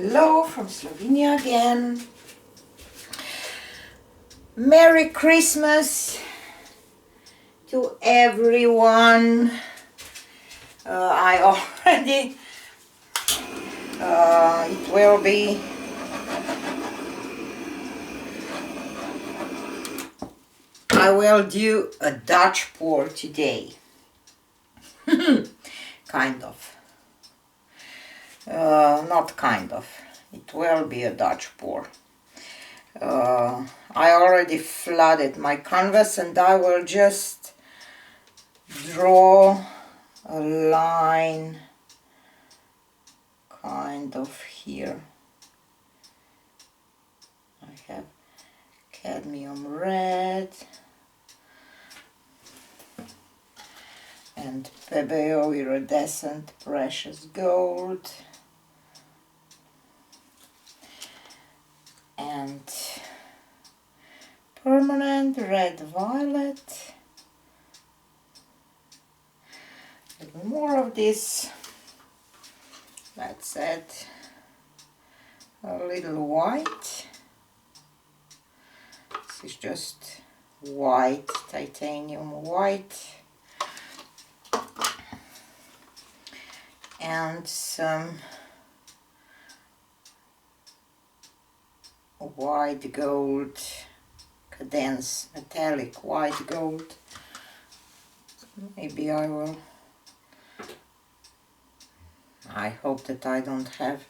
Hello from Slovenia again. Merry Christmas to everyone. I already, it will be I will do a Dutch pour today. Kind of. Not kind of. It will be a Dutch pour. I already flooded my canvas and I will just draw a line kind of here. I have cadmium red and Pebeo iridescent precious gold and permanent red violet. A little more of this. Let's add a little white. This is just white, titanium white. And some white gold, Cadence metallic white gold. Maybe I will. I hope that I don't have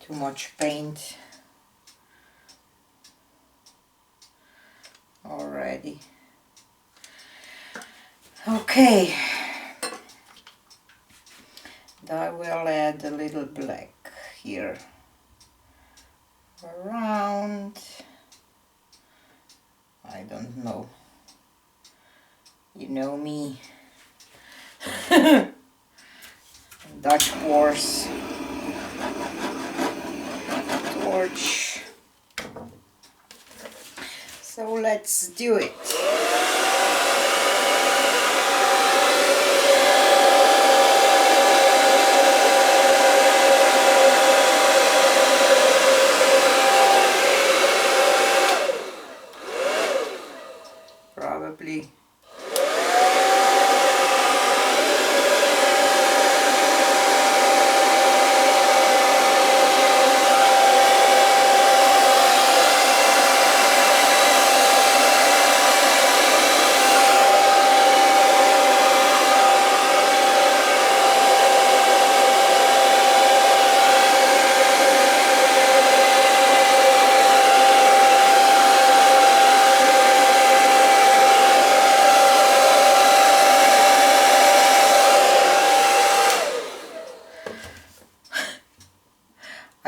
too much paint already. Okay. And I will add a little black here around. I don't know. You know me. Dutch pours. Torch. So let's do it. Probably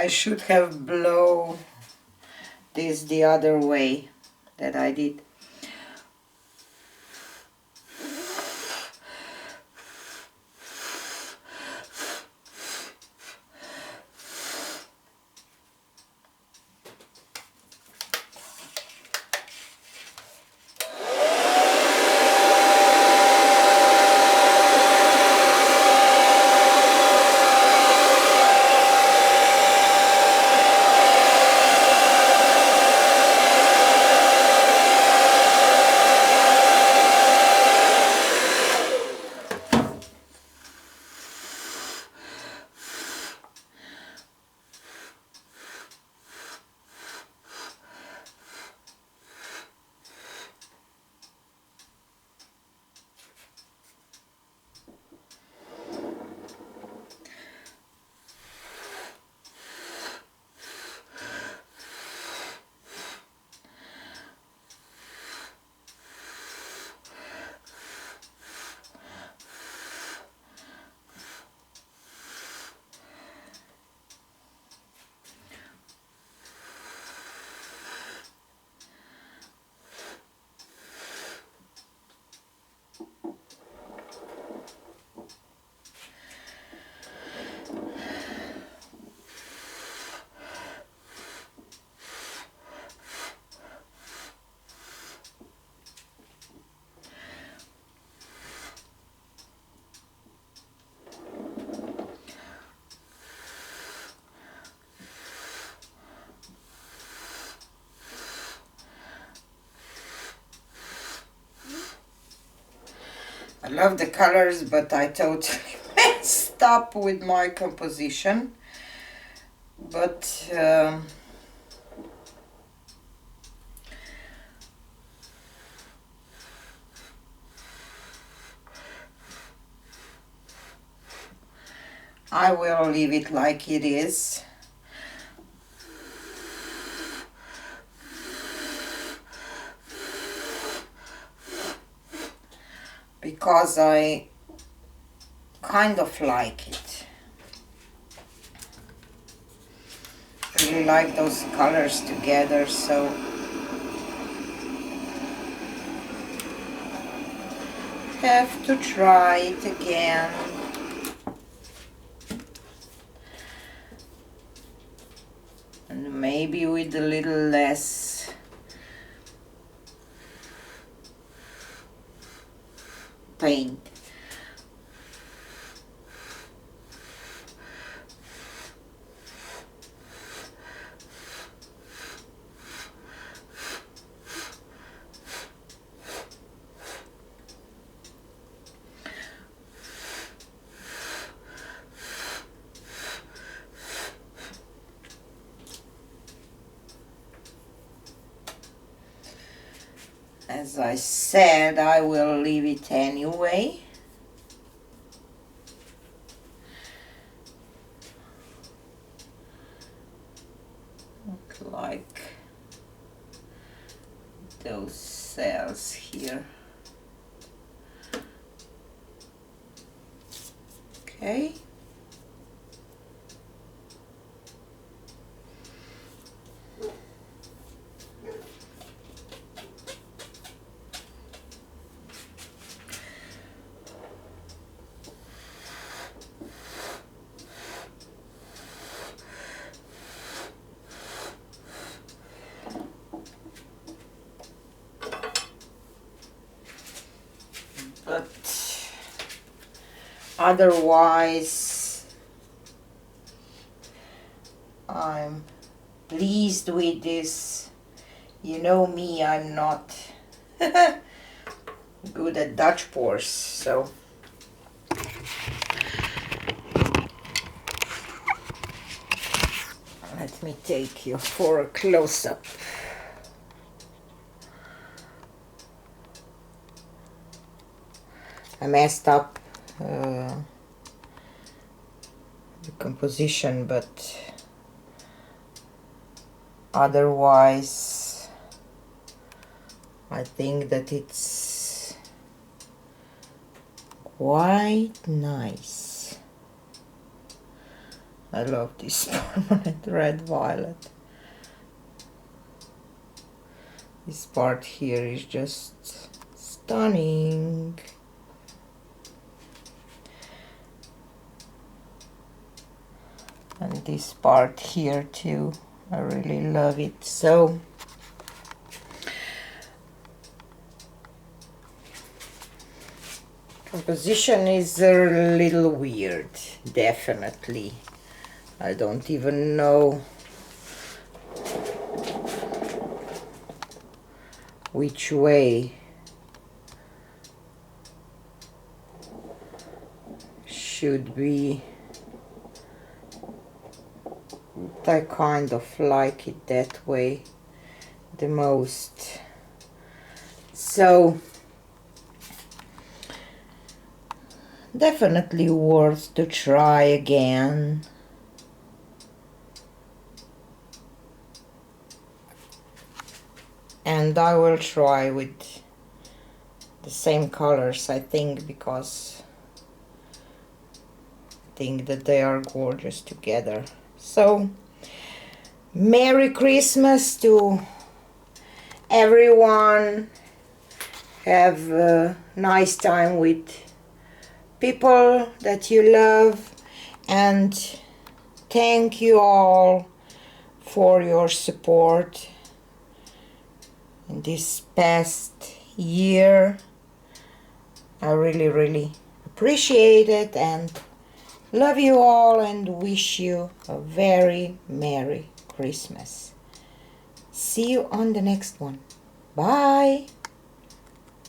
I should have blown this the other way that I did. I love the colors, but I totally messed up with my composition. But I will leave it like it is. Because I kind of like it. Really like those colors together, so have to try it again. And maybe with a little less paint. As I said, I will leave it anyway. Look like those cells here. Okay. But otherwise, I'm pleased with this. You know me, I'm not good at Dutch pours, so let me take you for a close-up. I messed up the composition, but otherwise I think that it's quite nice. I love this permanent red violet. This part here is just stunning. And this part here too, I really love it. So composition is a little weird, definitely. I don't even know which way should be. I kind of like it that way the most. So definitely worth to try again. And I will try with the same colors, I think, because I think that they are gorgeous together. So Merry Christmas to everyone. Have a nice time with people that you love, and thank you all for your support in this past year. I really appreciate it and love you all, and wish you a very Merry Christmas. See you on the next one. Bye.